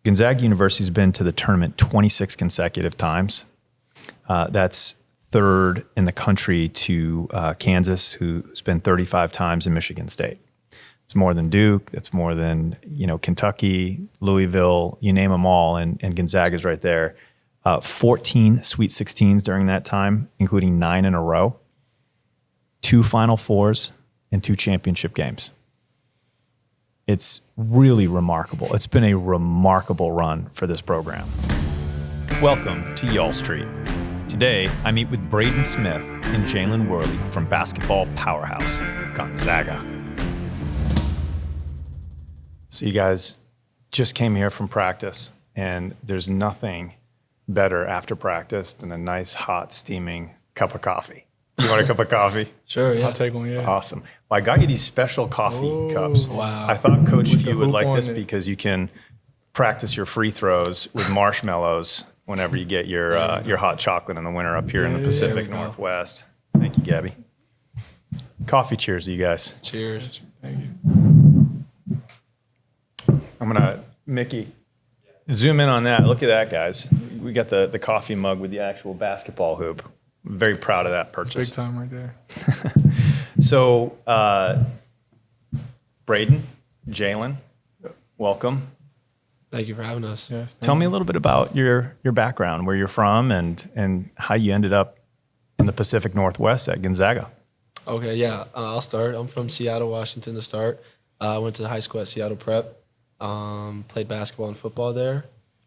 Gonzaga University has been to the tournament 26 consecutive times. That's third in the country to Kansas, who's been 35 times, in Michigan State. It's more than Duke. That's more than Kentucky, Louisville. You name them all, and Gonzaga's right there. 14 Sweet 16s during that time, including 9 in a row. 2 Final Fours and 2 championship games. It's really remarkable. It's been a remarkable run for this program. Welcome to Y'all Street. Today, I meet with Braeden Smith and Jalen Warley from basketball powerhouse Gonzaga. So you guys just came here from practice, and there's nothing better after practice than a nice, hot, steaming cup of coffee. You want a cup of coffee? Sure, yeah. I'll take one, yeah. Awesome. Well, I got you these special coffee cups. Wow. I thought Coach With Few the would hoop like on this it. because you can practice your free throws with marshmallows whenever you get your hot chocolate in the winter up here in the Yeah, Pacific there we go. Northwest. Thank you, Gabby. Coffee cheers to you guys. Cheers. Thank you. I'm going to, Mickey, zoom in on that. Look at that, guys. We got the coffee mug with the actual basketball hoop. I'm very proud of that purchase. Big time right there. So, Braeden, Jalen, welcome. Thank you for having us. Yes. Tell me a little bit about your background, where you're from, and how you ended up in the Pacific Northwest at Gonzaga. Okay, yeah. I'll start. I'm from Seattle, Washington to start. I went to high school at Seattle Prep, played basketball and football there,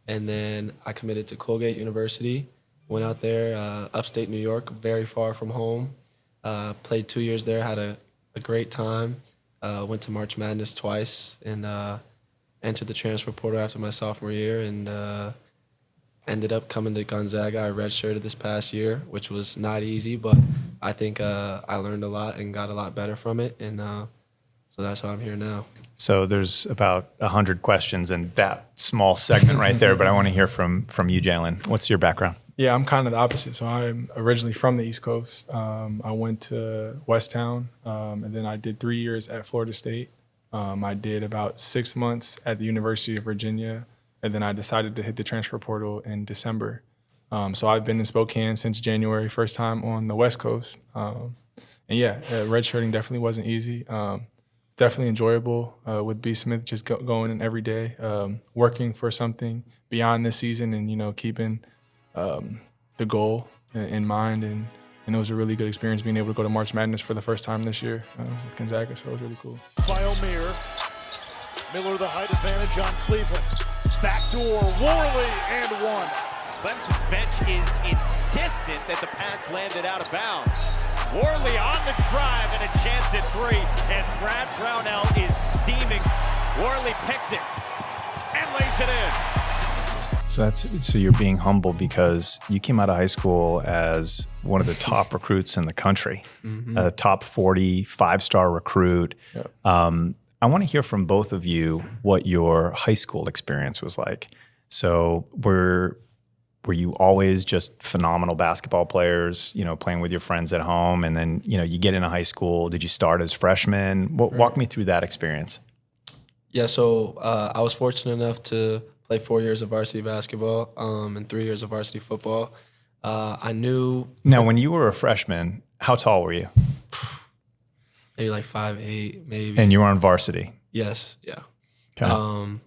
and then I committed to Colgate University. Went out there, upstate New York, very far from home. Played 2 years there, had a great time. Went to March Madness twice, and entered the transfer portal after my sophomore year, and ended up coming to Gonzaga. I redshirted this past year, which was not easy, but I think I learned a lot and got a lot better from it, and so that's why I'm here now. So there's about 100 questions in that small segment right there, but I want to hear from you, Jalen. What's your background? Yeah, I'm kind of the opposite. So I'm originally from the East Coast. I went to Westtown, and then I did 3 years at Florida State. I did about 6 months at the University of Virginia, and then I decided to hit the transfer portal in December. So I've been in Spokane since January, first time on the West Coast. And yeah, redshirting definitely wasn't easy. Definitely enjoyable with B. Smith, just going in every day, working for something beyond this season, and keeping the goal in mind, and it was a really good experience being able to go to March Madness for the first time this year with Gonzaga, so it was really cool. By O'Meara. Miller the height advantage on Cleveland. Backdoor, Warley, and one. Clemson's bench is insistent that the pass landed out of bounds. Warley on the drive and a chance at 3, and Brad Brownell is steaming. Warley picked it and lays it in. So you're being humble because you came out of high school as one of the top recruits in the country, a top 40 5-star recruit. Yep. I want to hear from both of you what your high school experience was like. So were you always just phenomenal basketball players, playing with your friends at home, and then you get into high school? Did you start as freshmen? Walk me through that experience. Yeah, so I was fortunate enough to play 4 years of varsity basketball and 3 years of varsity football. I knew... Now, when you were a freshman, how tall were you? Maybe like 5'8", maybe. And you were on varsity? Yes, yeah. Okay.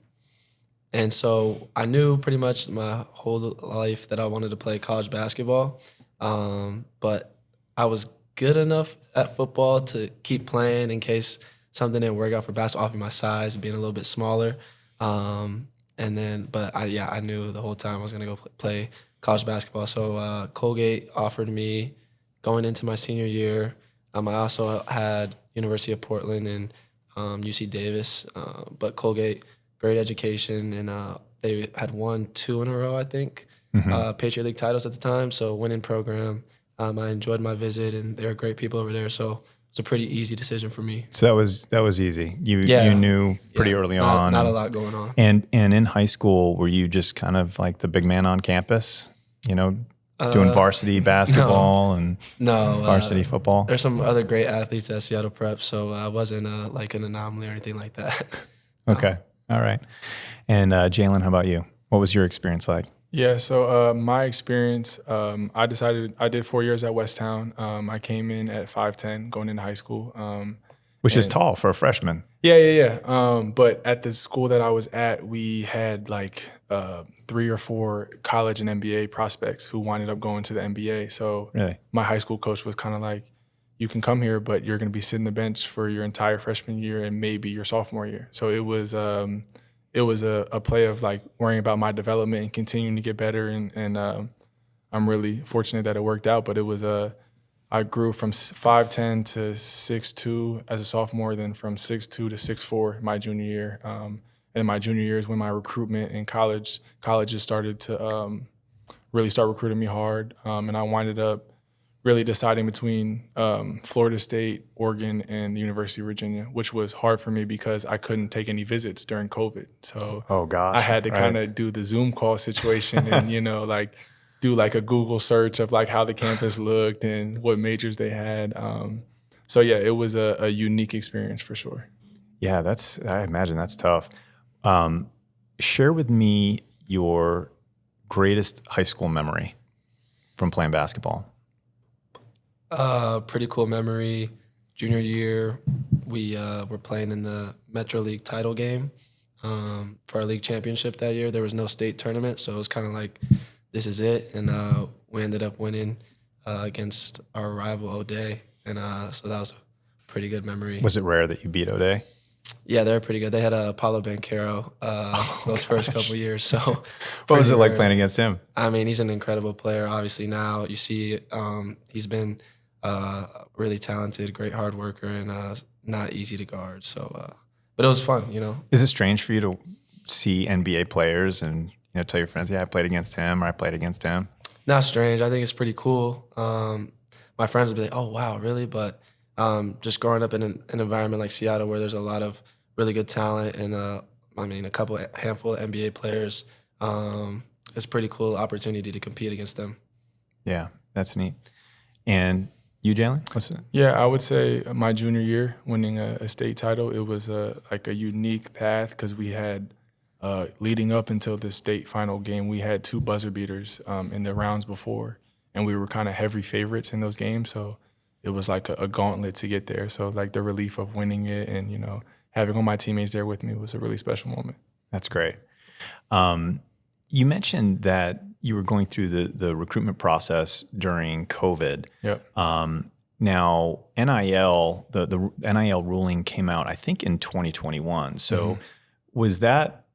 And so I knew pretty much my whole life that I wanted to play college basketball, but I was good enough at football to keep playing in case something didn't work out for basketball, off of my size, being a little bit smaller. But I knew the whole time I was going to go play college basketball. So Colgate offered me going into my senior year. I also had University of Portland and UC Davis, but Colgate, great education, and they had won 2 in a row, I think, Patriot League titles at the time, so winning program. I enjoyed my visit, and they were great people over there, so it's a pretty easy decision for me. So that was easy. You knew pretty early on. Not a lot going on. And in high school, were you just kind of like the big man on campus? Doing varsity basketball and varsity football? There's some other great athletes at Seattle Prep, so I wasn't like an anomaly or anything like that. Okay. All right. And Jalen, how about you? What was your experience like? Yeah, so my experience, I did 4 years at Westtown. I came in at 5'10", going into high school. Which is tall for a freshman. Yeah. But at the school that I was at, we had like 3 or 4 college and NBA prospects who winded up going to the NBA. So Really? my high school coach was kind of like, you can come here, but you're going to be sitting the bench for your entire freshman year and maybe your sophomore year. So it was a play of like worrying about my development and continuing to get better. And I'm really fortunate that it worked out. But it was I grew from 5'10" to 6'2" as a sophomore, then from 6'2" to 6'4" my junior year. And my junior year is when my recruitment in colleges started to really start recruiting me hard. And I winded up really deciding between Florida State, Oregon, and the University of Virginia, which was hard for me because I couldn't take any visits during COVID. So I had to kind of do the Zoom call situation and, like do like a Google search of like how the campus looked and what majors they had. So yeah, it was a unique experience for sure. Yeah, I imagine that's tough. Share with me your greatest high school memory from playing basketball. Pretty cool memory. Junior year, we were playing in the Metro League title game for our league championship that year. There was no state tournament, so it was kind of like, this is it. And we ended up winning against our rival O'Day, and so that was a pretty good memory. Was it rare that you beat O'Day? Yeah, they're pretty good. They had Paulo Banchero those first couple years. So, what was it like playing against him? I mean, he's an incredible player. Obviously, now you see he's been really talented, great hard worker, and not easy to guard. So, but it was fun, Is it strange for you to see NBA players and tell your friends, yeah, I played against him or I played against him? Not strange. I think it's pretty cool. My friends would be like, "Oh, wow, really?" But just growing up in an environment like Seattle where there's a lot of really good talent and a handful of NBA players, it's a pretty cool opportunity to compete against them. Yeah, that's neat. And you, Jalen? What's it? Yeah, I would say my junior year, winning a state title, it was like a unique path because we had, leading up until the state final game, we had 2 buzzer beaters in the rounds before, and we were kind of heavy favorites in those games. So it was like a gauntlet to get there. So like the relief of winning it and, having all my teammates there with me was a really special moment. That's great. You mentioned that you were going through the recruitment process during COVID. Yep. Now, NIL, the NIL ruling came out, I think, in 2021. So was that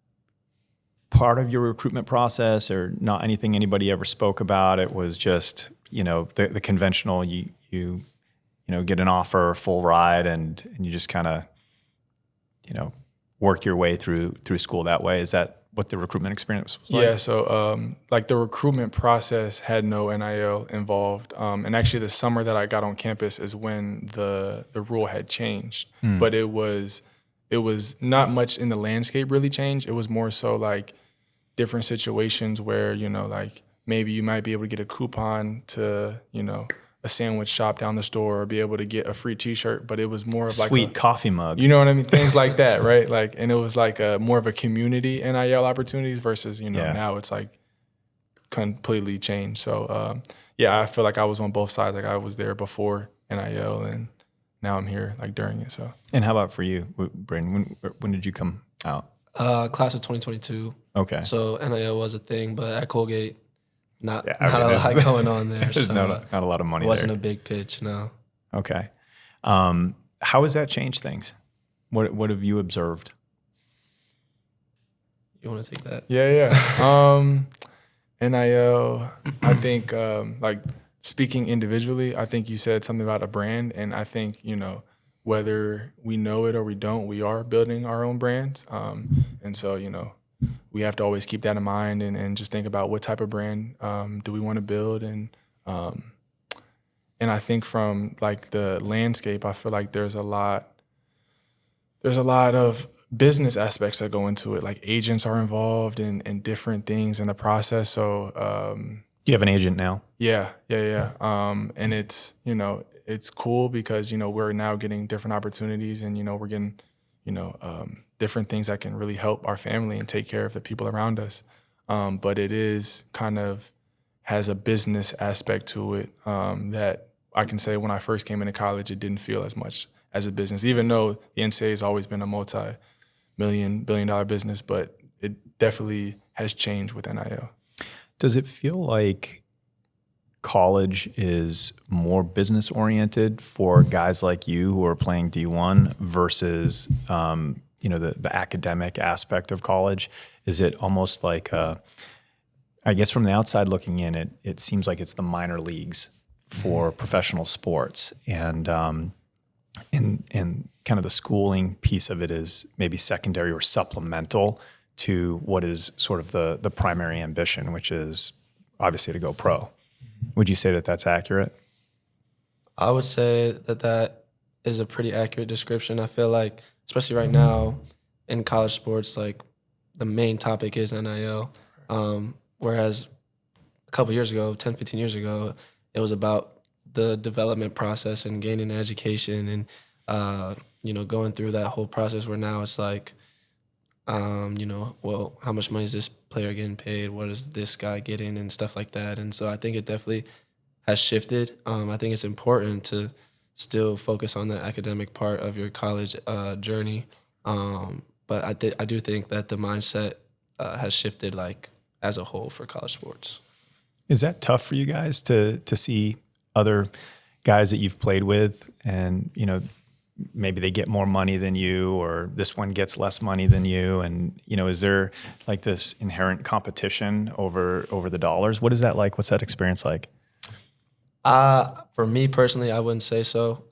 part of your recruitment process or not anything anybody ever spoke about? It was just, the conventional, you get an offer, full ride, and you just kind of, work your way through school that way. Is that what the recruitment experience was like? Yeah, so like the recruitment process had no NIL involved. And actually the summer that I got on campus is when the rule had changed. But it was not much in the landscape really changed. It was more so like different situations where, like maybe you might be able to get a coupon to, a sandwich shop down the store or be able to get a free T-shirt, but it was more of like sweet coffee mug. You know what I mean? Things like that, right? Like, and it was like more of a community NIL opportunities versus, now it's like completely changed. So, yeah, I feel like I was on both sides. Like I was there before NIL and now I'm here like during it. So. And how about for you, Braeden? When did you come out? Class of 2022. Okay. So NIL was a thing, but at Colgate, not a there's- lot going on there. There's so not a lot of money it wasn't there. a big pitch, no. Okay. How has that changed things? What have you observed? You want to take that? Yeah. NIL, I think like speaking individually, I think you said something about a brand, and I think, whether we know it or we don't, we are building our own brands. And so, we have to always keep that in mind and just think about what type of brand do we want to build. And I think from like the landscape, I feel like there's a lot of business aspects that go into it. Like agents are involved in different things in the process. So Do you have an agent now? yeah. And it's, it's cool because, we're now getting different opportunities and, we're getting, different things that can really help our family and take care of the people around us. But it is kind of has a business aspect to it that I can say when I first came into college, it didn't feel as much as a business, even though the NCAA has always been a multi-billion-dollar business, but it definitely has changed with NIL. Does it feel like college is more business oriented for guys like you who are playing D1 versus the academic aspect of college? Is it almost like I guess from the outside looking in, it seems like it's the minor leagues for professional sports, and kind of the schooling piece of it is maybe secondary or supplemental to what is sort of the primary ambition, which is obviously to go pro. Would you say that that's accurate? I would say that is a pretty accurate description. I feel like, especially right now in college sports, like the main topic is NIL. Whereas a couple years ago, 10, 15 years ago, it was about the development process and gaining an education and, going through that whole process, where now it's like, well, how much money is this player getting paid? What is this guy getting and stuff like that? And so I think it definitely has shifted. I think it's important to still focus on the academic part of your college journey. But I do think that the mindset has shifted, like, as a whole for college sports. Is that tough for you guys to see other guys that you've played with and, maybe they get more money than you, or this one gets less money than you? And, is there like this inherent competition over the dollars? What is that like? What's that experience like? For me personally, I wouldn't say so.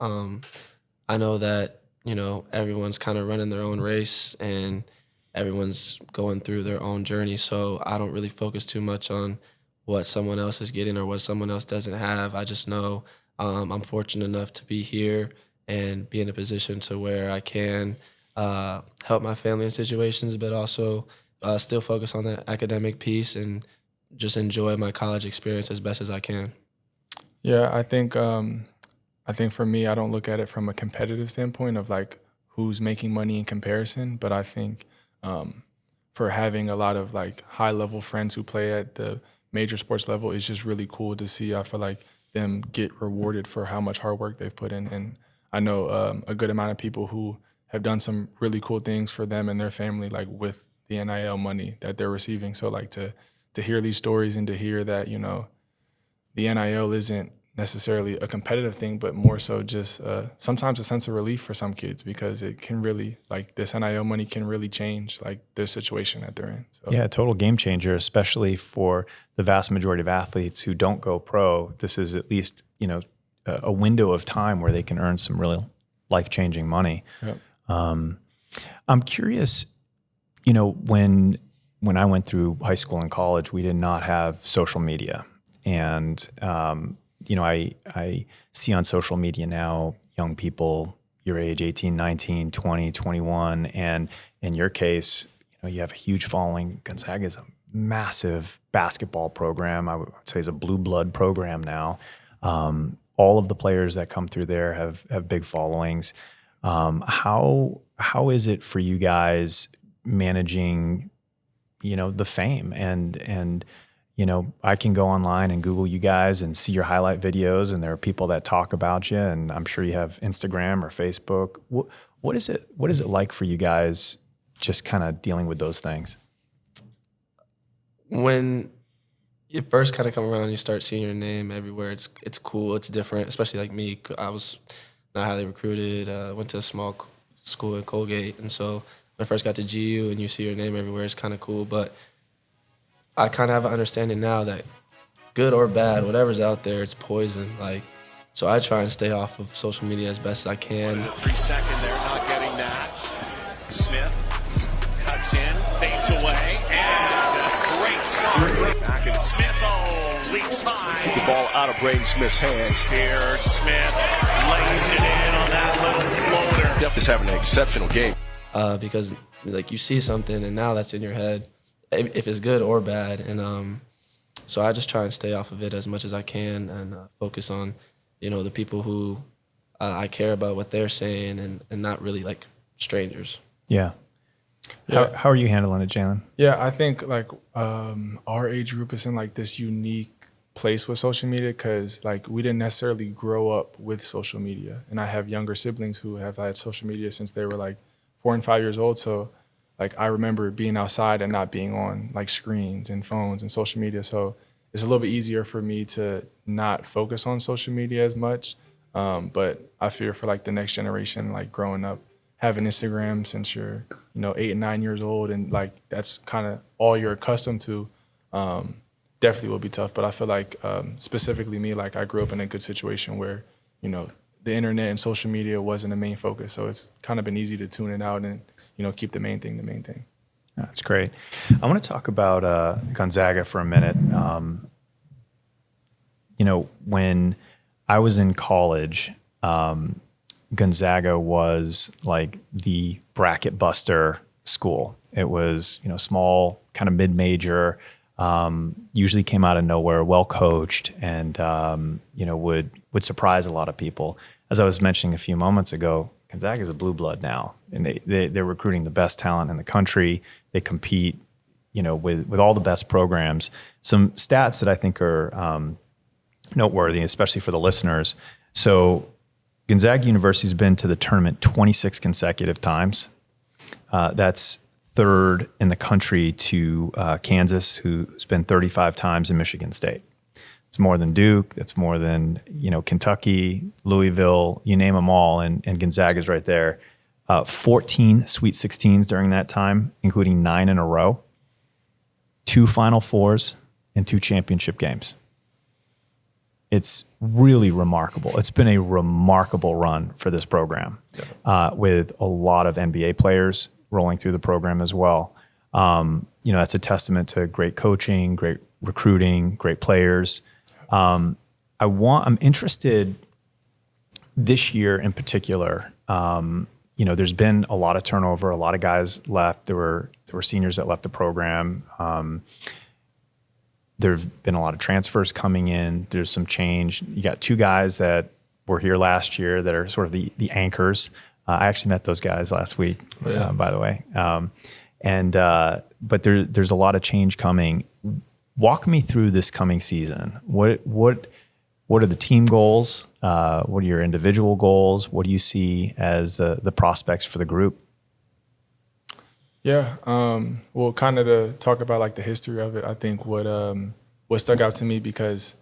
I know that, everyone's kind of running their own race and everyone's going through their own journey. So I don't really focus too much on what someone else is getting or what someone else doesn't have. I just know I'm fortunate enough to be here and be in a position to where I can help my family in situations, but also still focus on the academic piece and just enjoy my college experience as best as I can. Yeah, I think for me, I don't look at it from a competitive standpoint of like who's making money in comparison, but I think for having a lot of like high level friends who play at the major sports level, it's just really cool to see. I feel like them get rewarded for how much hard work they've put in. And I know a good amount of people who have done some really cool things for them and their family, like with the NIL money that they're receiving. So like to hear these stories and to hear that, the NIL isn't necessarily a competitive thing, but more so just sometimes a sense of relief for some kids, because it can really, like, this NIL money can really change like their situation that they're in. So. Yeah, total game changer, especially for the vast majority of athletes who don't go pro. This is at least, a window of time where they can earn some real life-changing money. Yep. I'm curious, when I went through high school and college, we did not have social media. And I see on social media now young people your age, 18, 19, 20, 21, and in your case, you have a huge following. Gonzaga is a massive basketball program. I would say it's a blue blood program now. All of the players that come through there have big followings. How is it for you guys managing, the fame and I can go online and Google you guys and see your highlight videos, and there are people that talk about you, and I'm sure you have Instagram or Facebook. What is it like for you guys just kind of dealing with those things? When you first kind of come around, you start seeing your name everywhere. It's cool. It's different, especially like me. I was not highly recruited. Went to a small school in Colgate, and so when I first got to GU and you see your name everywhere, it's kind of cool. But I kind of have an understanding now that good or bad, whatever's out there, it's poison. Like, so I try and stay off of social media as best as I can. 3 seconds there, not getting that. Smith cuts in, fades away, and a great start. Back in Smith, leaps high. Get the ball out of Braeden Smith's hands. Here, Smith lays it in on that little floater. Just having an exceptional game. Because like you see something and now that's in your head, if it's good or bad. And so I just try and stay off of it as much as I can and focus on, the people who I care about what they're saying and not really like strangers. Yeah. How are you handling it, Jalen? Yeah, I think like our age group is in like this unique place with social media because like we didn't necessarily grow up with social media, and I have younger siblings who have had social media since they were like 4 and 5 years old. So like I remember being outside and not being on like screens and phones and social media. So it's a little bit easier for me to not focus on social media as much. But I fear for like the next generation, like growing up, having Instagram since you're, 8 and 9 years old, and like that's kind of all you're accustomed to, definitely will be tough. But I feel like specifically me, like I grew up in a good situation where, the internet and social media wasn't the main focus. So it's kind of been easy to tune it out and, keep the main thing the main thing. That's great. I want to talk about Gonzaga for a minute. When I was in college, Gonzaga was like the bracket buster school. It was, small, kind of mid-major, usually came out of nowhere, well coached, and would surprise a lot of people. As I was mentioning a few moments ago, Gonzaga is a blue blood now, and they're recruiting the best talent in the country. They compete, with all the best programs. Some stats that I think are noteworthy, especially for the listeners. So Gonzaga University has been to the tournament 26 consecutive times. That's third in the country to Kansas, who's been 35 times, in Michigan State. It's more than Duke. That's more than, Kentucky, Louisville, you name them all, and Gonzaga's right there. 14 Sweet 16s during that time, including 9 in a row, 2 Final Fours, and 2 championship games. It's really remarkable. It's been a remarkable run for this program, with a lot of NBA players rolling through the program as well. That's a testament to great coaching, great recruiting, great players. I'm interested this year in particular. There's been a lot of turnover. A lot of guys left. There were seniors that left the program. There have been a lot of transfers coming in. There's some change. You got 2 guys that were here last year that are sort of the anchors. I actually met those guys last week, by the way. But there's a lot of change coming. Walk me through this coming season. What are the team goals? What are your individual goals? What do you see as the prospects for the group? Yeah, well, kind of to talk about like the history of it, I think what stuck out to me, because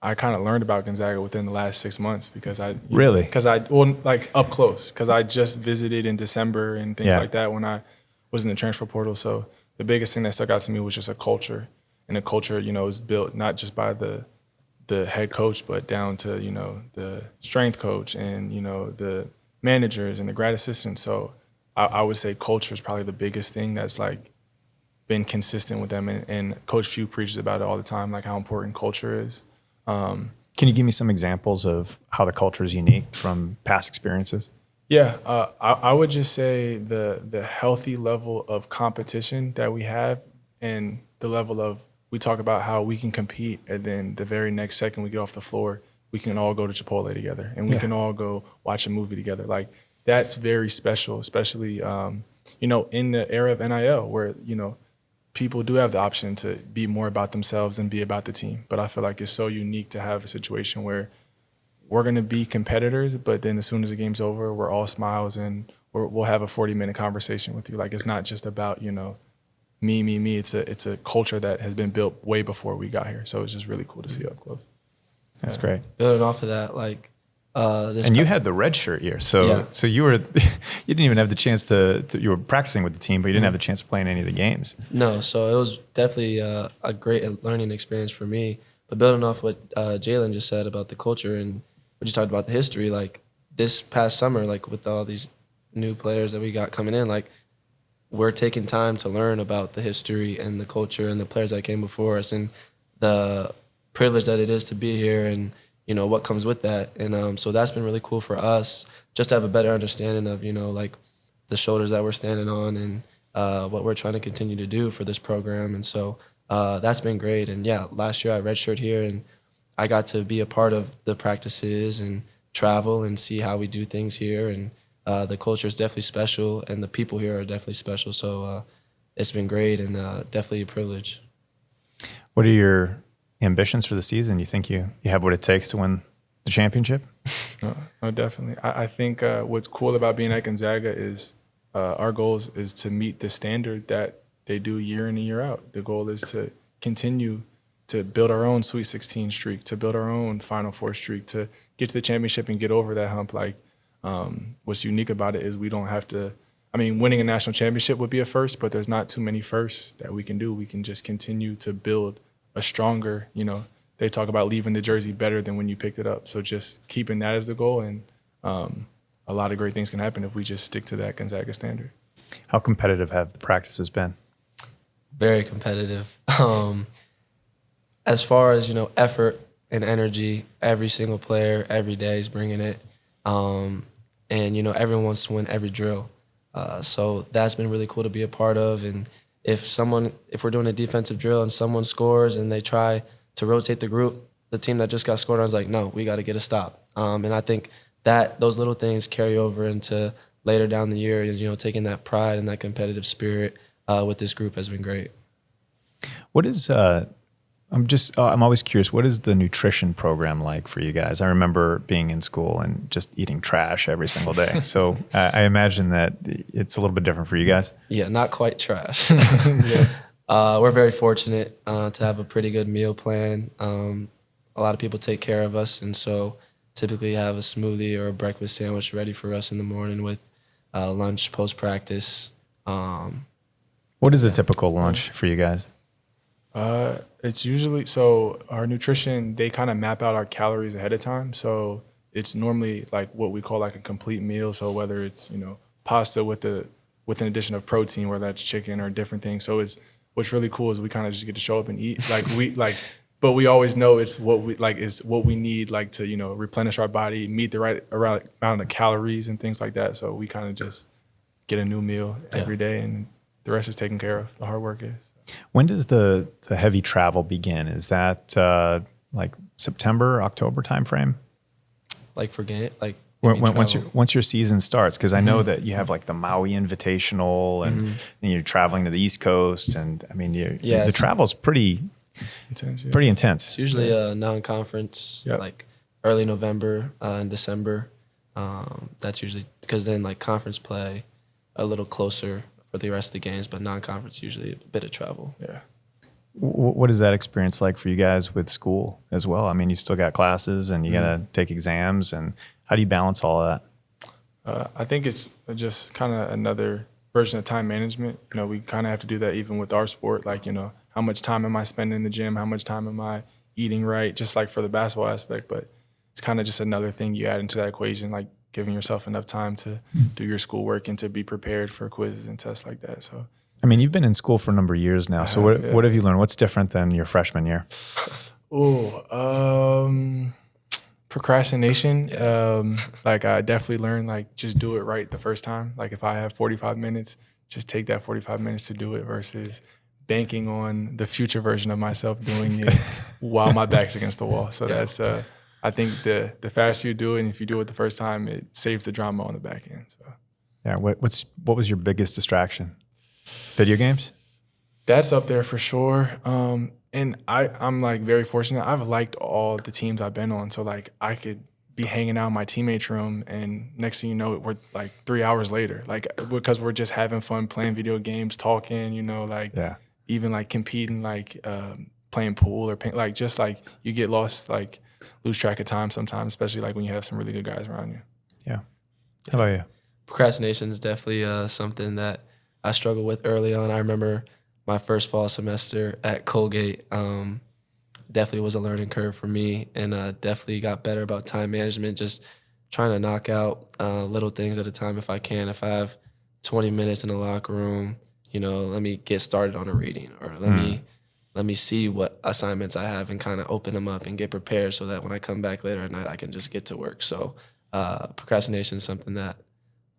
I kind of learned about Gonzaga within the last 6 months, because like up close, because I just visited in December and things like that when I was in the transfer portal. So the biggest thing that stuck out to me was just a culture, and a culture, is built not just by the head coach, but down to, the strength coach and, the managers and the grad assistants. So I would say culture is probably the biggest thing that's like been consistent with them, and Coach Few preaches about it all the time, like how important culture is. Can you give me some examples of how the culture is unique from past experiences? Yeah, I would just say the healthy level of competition that we have, and the level of, we talk about how we can compete, and then the very next second we get off the floor, we can all go to Chipotle together, and we can all go watch a movie together. Like, that's very special, especially, in the era of NIL, where, people do have the option to be more about themselves and be about the team. But I feel like it's so unique to have a situation where we're going to be competitors, but then as soon as the game's over, we're all smiles, and we'll have a 40-minute conversation with you. Like, it's not just about, me. It's a culture that has been built way before we got here. So it's just really cool to see up close. That's great. Building off of that, like, and you had the red shirt year, so you were you didn't even have the chance to you were practicing with the team, but you didn't have the chance to play in any of the games. No, so it was definitely a great learning experience for me. But building off what Jalen just said about the culture and what you talked about the history, like this past summer, like with all these new players that we got coming in, like we're taking time to learn about the history and the culture and the players that came before us, and the privilege that it is to be here, and what comes with that. And so that's been really cool for us, just to have a better understanding of, like the shoulders that we're standing on, and what we're trying to continue to do for this program. And so that's been great. And yeah, last year I redshirted here, and I got to be a part of the practices and travel and see how we do things here. And The culture is definitely special, and the people here are definitely special. So it's been great and definitely a privilege. What are your ambitions for the season? You think you have what it takes to win the championship? No, definitely. I think what's cool about being at Gonzaga is our goals is to meet the standard that they do year in and year out. The goal is to continue to build our own Sweet 16 streak, to build our own Final Four streak, to get to the championship and get over that hump. Like, what's unique about it is we don't have to. I mean, winning a national championship would be a first, but there's not too many firsts that we can do. We can just continue to build a stronger, they talk about leaving the jersey better than when you picked it up. So just keeping that as the goal, and a lot of great things can happen if we just stick to that Gonzaga standard. How competitive have the practices been? Very competitive. As far as, effort and energy, every single player every day is bringing it. And, everyone wants to win every drill. So that's been really cool to be a part of. And if we're doing a defensive drill and someone scores and they try to rotate the group, the team that just got scored on is like, no, we got to get a stop. And I think that those little things carry over into later down the year. And, taking that pride and that competitive spirit with this group has been great. What is I'm always curious, what is the nutrition program like for you guys? I remember being in school and just eating trash every single day. So I imagine that it's a little bit different for you guys. Yeah, not quite trash. We're very fortunate to have a pretty good meal plan. A lot of people take care of us, and so typically have a smoothie or a breakfast sandwich ready for us in the morning with lunch post-practice. What is a typical lunch for you guys? It's usually, so our nutrition, they kind of map out our calories ahead of time. So it's normally like what we call like a complete meal. So whether it's, pasta with an addition of protein, whether that's chicken or different things. So what's really cool is we kind of just get to show up and eat. But we always know it's what we need, to, replenish our body, meet the right amount of calories and things like that. So we kind of just get a new meal every day, and the rest is taken care of. The hard work is. When does the heavy travel begin? Is that like September, October timeframe? Like for game, like once your season starts, because I know that you have like the Maui Invitational, and you're traveling to the East Coast, and I mean, the travel's pretty intense. Pretty intense. It's usually a non-conference, like early November and December. That's usually because then like conference play a little closer for the rest of the games, but non-conference usually a bit of travel. Yeah. What is that experience like for you guys with school as well? I mean, you still got classes and you got to take exams, and how do you balance all of that? I think it's just kind of another version of time management. We kind of have to do that even with our sport. Like, how much time am I spending in the gym? How much time am I eating right? Just like for the basketball aspect, but it's kind of just another thing you add into that equation, like giving yourself enough time to do your schoolwork and to be prepared for quizzes and tests like that. So, I mean, you've been in school for a number of years now. So what have you learned? What's different than your freshman year? Procrastination. Like I definitely learned, like, just do it right the first time. Like if I have 45 minutes, just take that 45 minutes to do it versus banking on the future version of myself doing it while my back's against the wall. So that's I think the faster you do it, and if you do it the first time, it saves the drama on the back end. So, yeah. What was your biggest distraction? Video games? That's up there for sure. And I'm like very fortunate. I've liked all the teams I've been on. So like I could be hanging out in my teammates' room, and next thing you know, we're like 3 hours later, like because we're just having fun playing video games, talking, even like competing, like playing pool or like just like you get lost, like lose track of time sometimes, especially like when you have some really good guys around you. Yeah. How about you? Procrastination is definitely something that I struggled with early on. I remember my first fall semester at Colgate definitely was a learning curve for me, and definitely got better about time management, just trying to knock out little things at a time if I can. If I have 20 minutes in the locker room, let me get started on a reading, or let me see what assignments I have and kind of open them up and get prepared so that when I come back later at night, I can just get to work. So procrastination is something that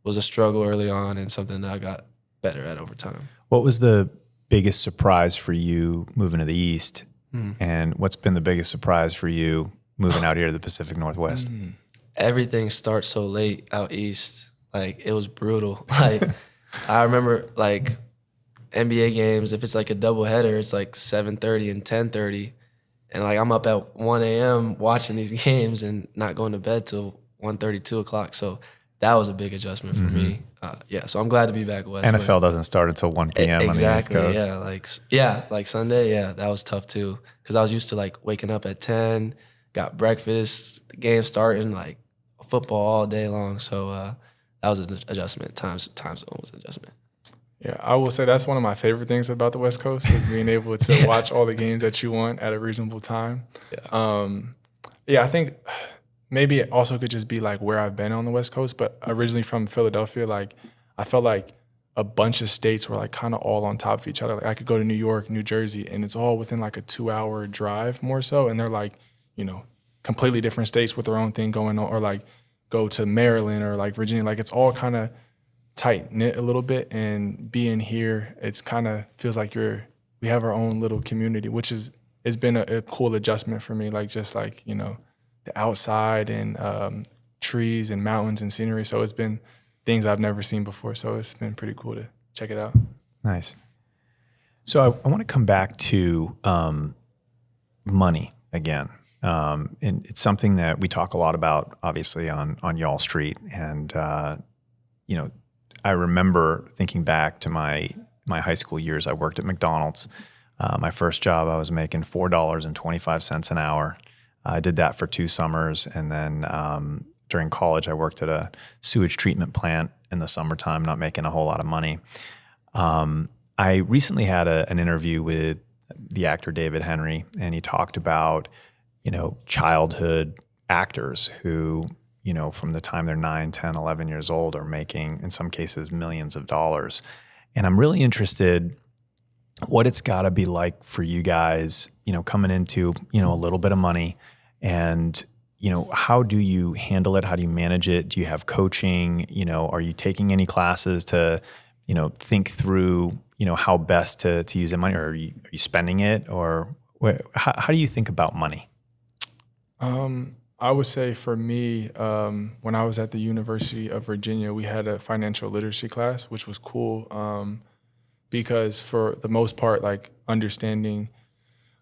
was a struggle early on and something that I got better at over time. What was the biggest surprise for you moving to the East? And what's been the biggest surprise for you moving out here to the Pacific Northwest? Everything starts so late out East. Like, it was brutal. Like, I remember, like, NBA games, if it's like a doubleheader, it's like 7:30 and 10:30. And, like, I'm up at 1 a.m. watching these games and not going to bed till 1:30, 2 o'clock. So that was a big adjustment for me. So I'm glad to be back West. NFL doesn't start until 1 p.m. on the East Coast. Like Sunday, that was tough too. Because I was used to, like, waking up at 10, got breakfast, the game starting, like, football all day long. So that was an adjustment. Time zone was an adjustment. Yeah, I will say that's one of my favorite things about the West Coast is being able to watch all the games that you want at a reasonable time. I think maybe it also could just be like where I've been on the West Coast, but originally from Philadelphia, like I felt like a bunch of states were like kind of all on top of each other. Like I could go to New York, New Jersey, and it's all within like a 2-hour drive more so, and they're like, completely different states with their own thing going on, or like go to Maryland or like Virginia. Like it's all kind of tight knit a little bit, and being here, it's kind of feels like we have our own little community, which it's been a cool adjustment for me. Like just like the outside and trees and mountains and scenery. So it's been things I've never seen before. So it's been pretty cool to check it out. Nice. So I want to come back to money again. And it's something that we talk a lot about, obviously, on Y'all Street. And, I remember thinking back to my high school years. I worked at McDonald's. My first job, I was making $4.25 an hour. I did that for 2 summers. And then during college, I worked at a sewage treatment plant in the summertime, not making a whole lot of money. I recently had an interview with the actor David Henry, and he talked about childhood actors who, from the time they're 9, 10, 11 years old are making, in some cases, millions of dollars. And I'm really interested what it's got to be like for you guys, coming into, a little bit of money, and, how do you handle it? How do you manage it? Do you have coaching? Are you taking any classes to, think through, how best to use that money, or are you spending it, or how do you think about money? I would say for me, when I was at the University of Virginia, we had a financial literacy class, which was cool because for the most part, like understanding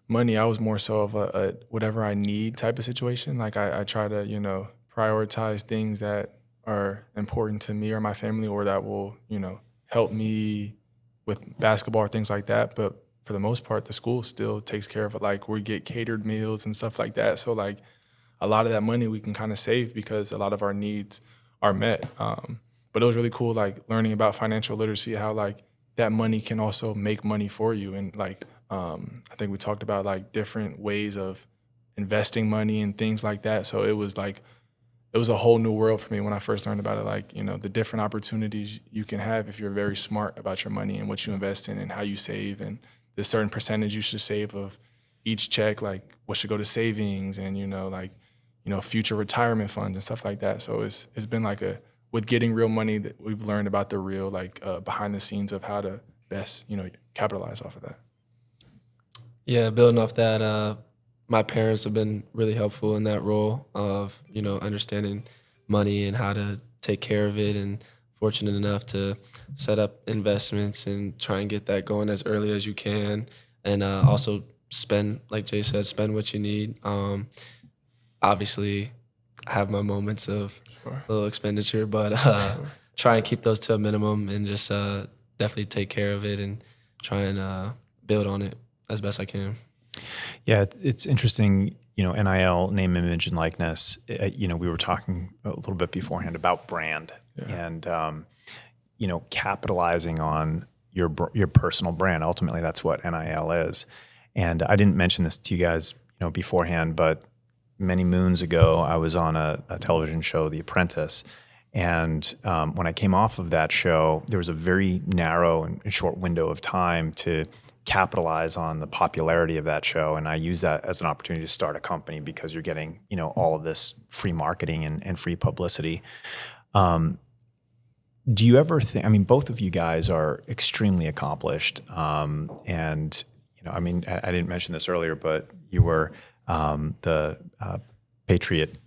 money, I was more so of a whatever I need type of situation. Like I try to, prioritize things that are important to me or my family, or that will, help me with basketball or things like that. But for the most part, the school still takes care of it. Like we get catered meals and stuff like that. So like a lot of that money we can kind of save because a lot of our needs are met. But it was really cool, like learning about financial literacy, how like that money can also make money for you. And like, I think we talked about like different ways of investing money and things like that. So it was a whole new world for me when I first learned about it. Like, the different opportunities you can have if you're very smart about your money and what you invest in and how you save, and the certain percentage you should save of each check, like what should go to savings and, future retirement funds and stuff like that. So it's been like with getting real money that we've learned about the real, like behind the scenes of how to best, capitalize off of that. Yeah, building off that, my parents have been really helpful in that role of, understanding money and how to take care of it, and fortunate enough to set up investments and try and get that going as early as you can. And also spend, like Jay said, spend what you need. Obviously, I have my moments of little expenditure, but try and keep those to a minimum, and just definitely take care of it and try and build on it as best I can. Yeah, it's interesting, NIL, name, image, and likeness. We were talking a little bit beforehand about brand and, capitalizing on your personal brand. Ultimately, that's what NIL is. And I didn't mention this to you guys, beforehand, but many moons ago, I was on a television show, The Apprentice. And when I came off of that show, there was a very narrow and short window of time to capitalize on the popularity of that show. And I use that as an opportunity to start a company, because you're getting, all of this free marketing and free publicity. Do you ever think, both of you guys are extremely accomplished. And, I didn't mention this earlier, but you were the Patriot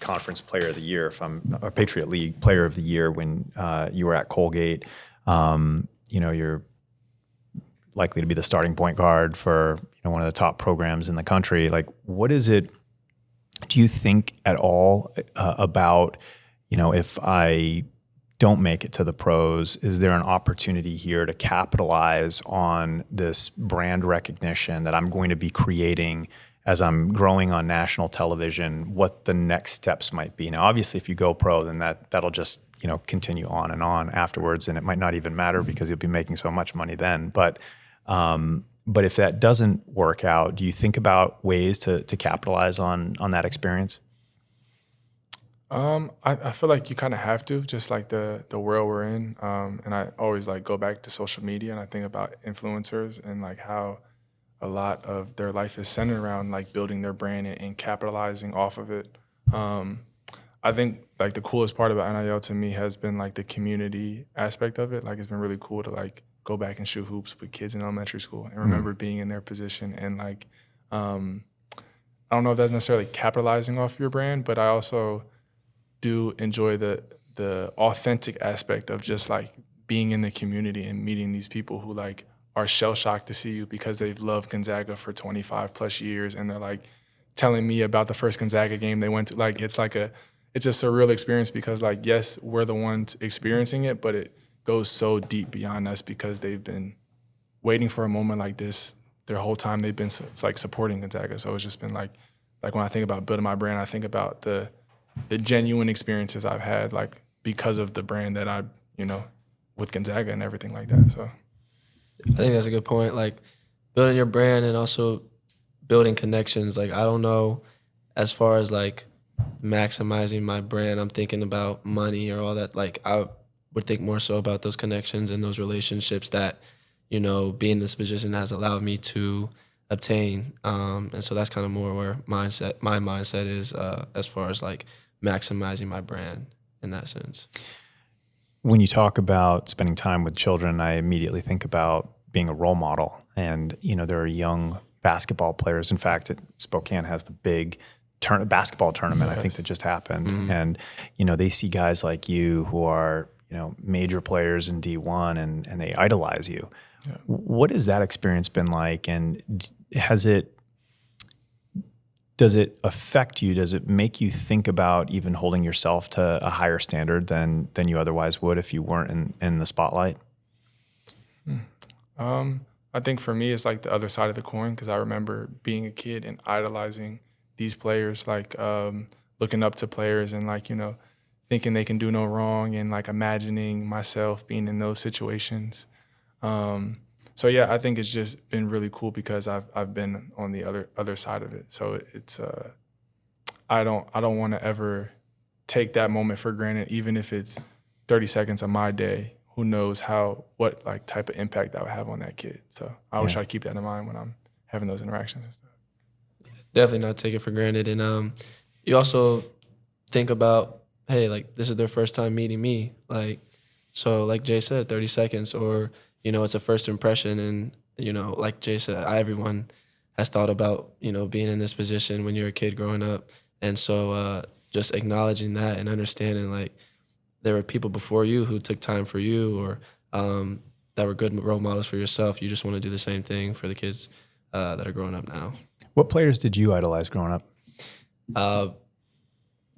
conference player of the year, if I'm a Patriot League player of the year when you were at Colgate. You're likely to be the starting point guard for one of the top programs in the country. Like, what is it? Do you think at all about if I don't make it to the pros, is there an opportunity here to capitalize on this brand recognition that I'm going to be creating as I'm growing on national television, what the next steps might be? Now, obviously, if you go pro, then that'll just continue on and on afterwards, and it might not even matter because you'll be making so much money then. But if that doesn't work out, do you think about ways to capitalize on that experience? I feel like you kind of have to, just like the world we're in. And I always like go back to social media, and I think about influencers and like how a lot of their life is centered around like building their brand and capitalizing off of it. I think like the coolest part about NIL to me has been like the community aspect of it. Like, it's been really cool to like go back and shoot hoops with kids in elementary school and remember being in their position. And like, I don't know if that's necessarily capitalizing off your brand, but I also do enjoy the authentic aspect of just like being in the community and meeting these people who like are shell-shocked to see you because they've loved Gonzaga for 25 plus years, and they're like telling me about the first Gonzaga game they went to. Like, it's a surreal experience because like, yes, we're the ones experiencing it, but it goes so deep beyond us because they've been waiting for a moment like this their whole time they've been like supporting Gonzaga. So it's just been like when I think about building my brand, I think about the genuine experiences I've had, like because of the brand that I, with Gonzaga and everything like that. So I think that's a good point. Like, building your brand and also building connections. Like, I don't know, as far as like maximizing my brand, I'm thinking about money or all that. Like, I would think more so about those connections and those relationships that, being in this position has allowed me to obtain. And so that's kind of more where my mindset is as far as like maximizing my brand in that sense. When you talk about spending time with children, I immediately think about being a role model. And, there are young basketball players. In fact, Spokane has the big basketball tournament, I think, that just happened. Mm-hmm. And, they see guys like you who are, major players in D1 and they idolize you. Yeah. What has that experience been like? And does it affect you? Does it make you think about even holding yourself to a higher standard than you otherwise would if you weren't in the spotlight? I think for me, it's like the other side of the coin, because I remember being a kid and idolizing these players, like looking up to players and like, thinking they can do no wrong and like imagining myself being in those situations. So yeah, I think it's just been really cool because I've been on the other side of it. So it's I don't want to ever take that moment for granted, even if it's 30 seconds of my day. Who knows what like type of impact that would have on that kid. So I always try to keep that in mind when I'm having those interactions and stuff. Definitely not take it for granted. And you also think about, hey, like, this is their first time meeting me. Like, so like Jay said, 30 seconds, or, it's a first impression. And, like Jay said, everyone has thought about, being in this position when you're a kid growing up. And so just acknowledging that and understanding, like, there were people before you who took time for you, or that were good role models for yourself. You just want to do the same thing for the kids that are growing up now. What players did you idolize growing up?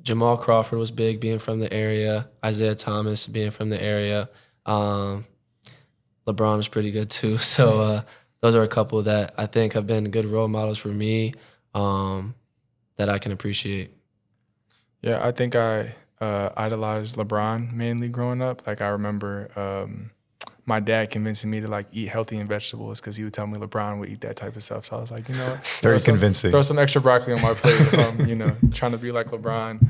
Jamal Crawford was big, being from the area. Isaiah Thomas, being from the area. LeBron is pretty good too. So those are a couple that I think have been good role models for me that I can appreciate. Yeah, I think I idolized LeBron mainly growing up. Like, I remember my dad convincing me to like eat healthy and vegetables because he would tell me LeBron would eat that type of stuff. So I was like, very convincing. Throw some extra broccoli on my plate. Trying to be like LeBron.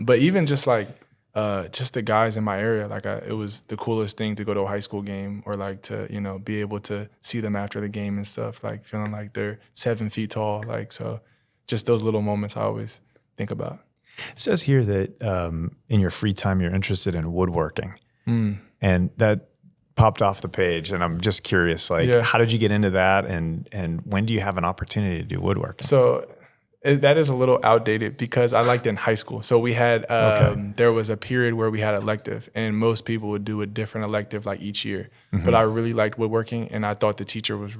But even just like just the guys in my area, like it was the coolest thing to go to a high school game, or like to be able to see them after the game and stuff. Like feeling like they're 7 feet tall. Like, so just those little moments I always think about. It says here that in your free time you're interested in woodworking, and that popped off the page, and I'm just curious, like, how did you get into that, and when do you have an opportunity to do woodworking? So That is a little outdated because I liked it in high school. So we had there was a period where we had elective, and most people would do a different elective like each year. But I really liked woodworking, and I thought the teacher was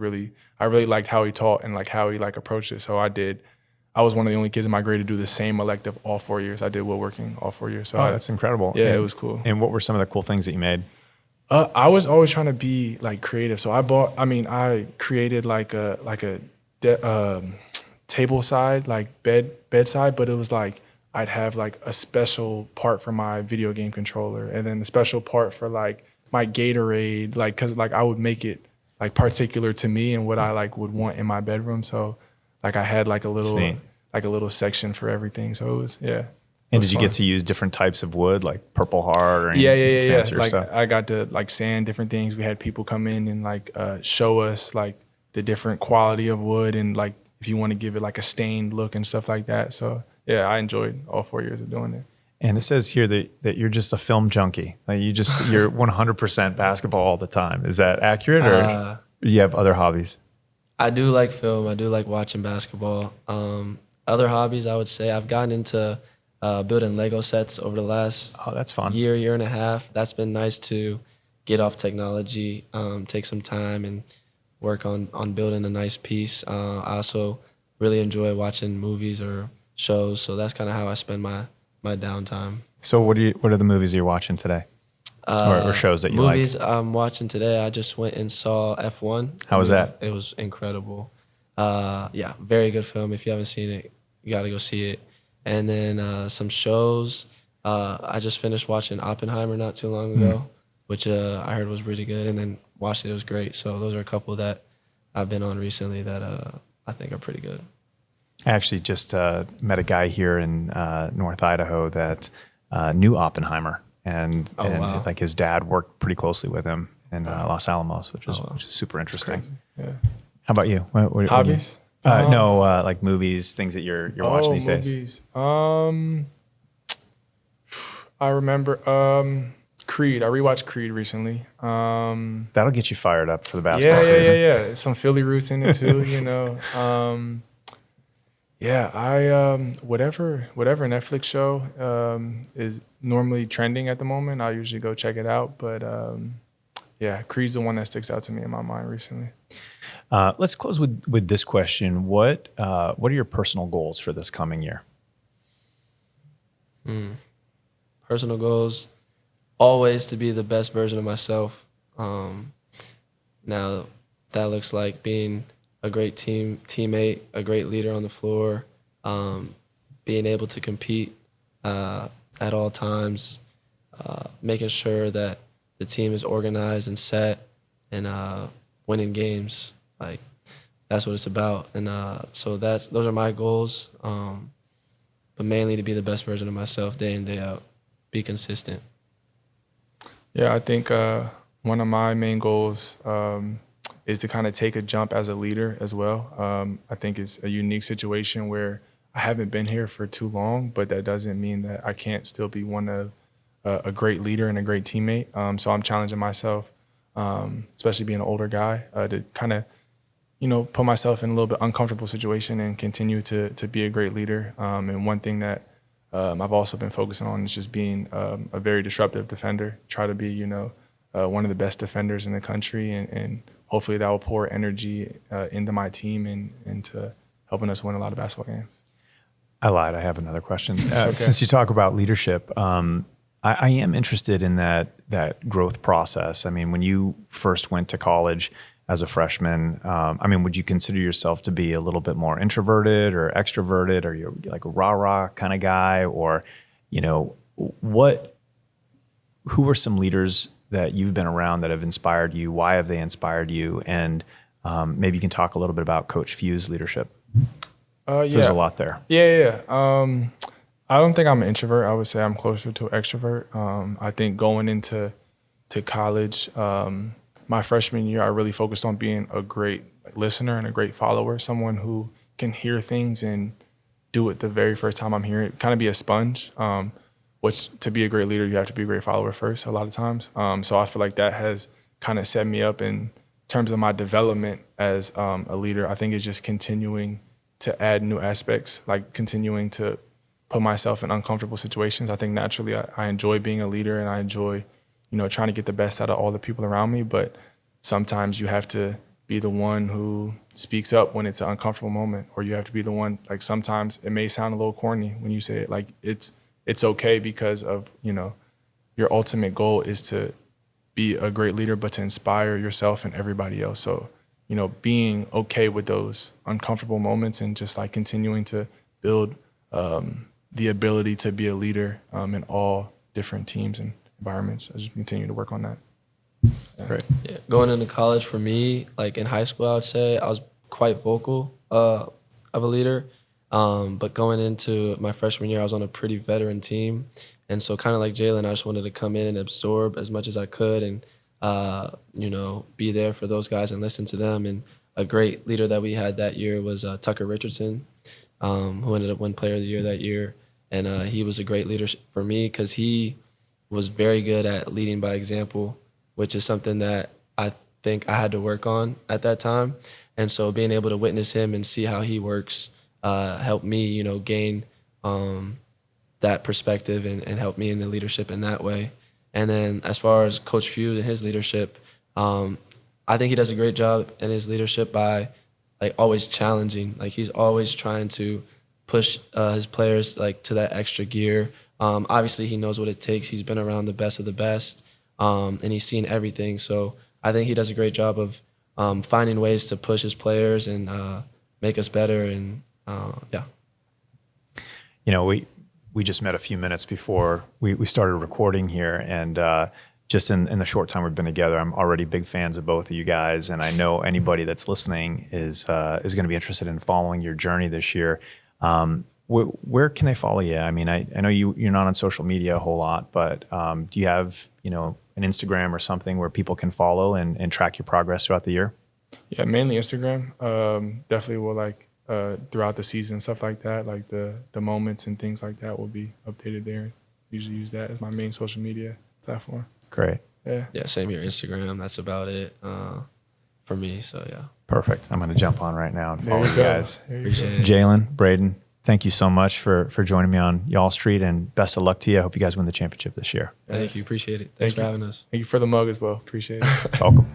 I really liked how he taught and like how he like approached it. So I was one of the only kids in my grade to do the same elective all 4 years. I did woodworking all 4 years. So that's incredible. Yeah, it was cool. And what were some of the cool things that you made? I was always trying to be like creative. So I created like a table side, like bedside, but it was like I'd have like a special part for my video game controller, and then a special part for like my Gatorade, like because like I would make it like particular to me and what I like would want in my bedroom. So like I had like a little section for everything. So it was And did you get to use different types of wood, like Purple Heart or any fancier Like stuff? I got to like sand different things. We had people come in and like show us like the different quality of wood and like if you want to give it like a stained look and stuff like that. So yeah, I enjoyed all 4 years of doing it. And it says here that you're just a film junkie. Like you're 100% basketball all the time. Is that accurate, or you have other hobbies? I do like film. I do like watching basketball. Other hobbies, I would say I've gotten into building Lego sets over the last that's fun. year and a half. That's been nice to get off technology, take some time and work on building a nice piece. I also really enjoy watching movies or shows, so that's kind of how I spend my downtime. So what are the movies you're watching today, or shows that you like? Movies I'm watching today, I just went and saw F1. How was that? It was incredible. Very good film. If you haven't seen it, you got to go see it. And then some shows. I just finished watching Oppenheimer not too long ago, which I heard was really good, and then watched it. It was great. So those are a couple that I've been on recently that I think are pretty good. I actually just met a guy here in North Idaho that knew Oppenheimer, and wow. like his dad worked pretty closely with him in Los Alamos, which is super interesting. Yeah. How about you? What Hobbies? Like movies, things that you're watching these days. I remember Creed. I rewatched Creed recently. That'll get you fired up for the basketball season. Yeah. Some Philly roots in it too, you know. Whatever Netflix show is normally trending at the moment, I usually go check it out. But Creed's the one that sticks out to me in my mind recently. Let's close with this question. What are your personal goals for this coming year? Personal goals, always to be the best version of myself. Now that looks like being a great teammate, a great leader on the floor, being able to compete at all times, making sure that the team is organized and set, and winning games. Like that's what it's about. And so those are my goals. But mainly to be the best version of myself day in, day out, be consistent. Yeah, I think one of my main goals is to kind of take a jump as a leader as well. I think it's a unique situation where I haven't been here for too long, but that doesn't mean that I can't still be one of a great leader and a great teammate. So I'm challenging myself, especially being an older guy, to kind of, put myself in a little bit uncomfortable situation and continue to be a great leader. And one thing that I've also been focusing on is just being a very disruptive defender. Try to be, one of the best defenders in the country, and hopefully that will pour energy into my team and into helping us win a lot of basketball games. I lied. I have another question. Okay. Since you talk about leadership, I am interested in that growth process. I mean, when you first went to college as a freshman, would you consider yourself to be a little bit more introverted or extroverted? Are you like a rah-rah kind of guy? Or, who are some leaders that you've been around that have inspired you? Why have they inspired you? And maybe you can talk a little bit about Coach Few's leadership. So there's a lot there. Yeah. I don't think I'm an introvert. I would say I'm closer to an extrovert. I think going into college, my freshman year, I really focused on being a great listener and a great follower, someone who can hear things and do it the very first time I'm hearing it, kind of be a sponge, which to be a great leader, you have to be a great follower first a lot of times. So I feel like that has kind of set me up in terms of my development as a leader. I think it's just continuing to add new aspects, like continuing to put myself in uncomfortable situations. I think naturally I enjoy being a leader, and I enjoy, trying to get the best out of all the people around me. But sometimes you have to be the one who speaks up when it's an uncomfortable moment, or you have to be the one, like sometimes it may sound a little corny when you say it, like it's okay because of, your ultimate goal is to be a great leader, but to inspire yourself and everybody else. So, being okay with those uncomfortable moments and just like continuing to build the ability to be a leader in all different teams and environments. I just continue to work on that. Great. Yeah, going into college for me, like in high school, I would say I was quite vocal of a leader. But going into my freshman year, I was on a pretty veteran team. And so kind of like Jalen, I just wanted to come in and absorb as much as I could and, be there for those guys and listen to them. And a great leader that we had that year was Tucker Richardson, who ended up winning Player of the Year that year. And he was a great leader for me because he was very good at leading by example, which is something that I think I had to work on at that time. And so being able to witness him and see how he works helped me, gain that perspective and help me in the leadership in that way. And then as far as Coach Few and his leadership, I think he does a great job in his leadership by like always challenging. Like he's always trying to push his players like to that extra gear. Obviously he knows what it takes. He's been around the best of the best, and he's seen everything. So I think he does a great job of finding ways to push his players and make us better. And yeah. We just met a few minutes before we started recording here, and just in the short time we've been together, I'm already big fans of both of you guys, and I know anybody that's listening is going to be interested in following your journey this year. Where can they follow you? I mean, I know you're not on social media a whole lot, but do you have an Instagram or something where people can follow and track your progress throughout the year? Yeah, mainly Instagram. Definitely will throughout the season, stuff like that, like the moments and things like that will be updated there. Usually use that as my main social media platform. Great. Yeah. Yeah, same here. Instagram, that's about it for me. So, yeah. Perfect. I'm going to jump on right now and follow you guys. Appreciate it. Jalen, Braeden, thank you so much for joining me on Y'all Street, and best of luck to you. I hope you guys win the championship this year. Thank you. Appreciate it. Thanks for having us. Thank you for the mug as well. Appreciate it. Welcome.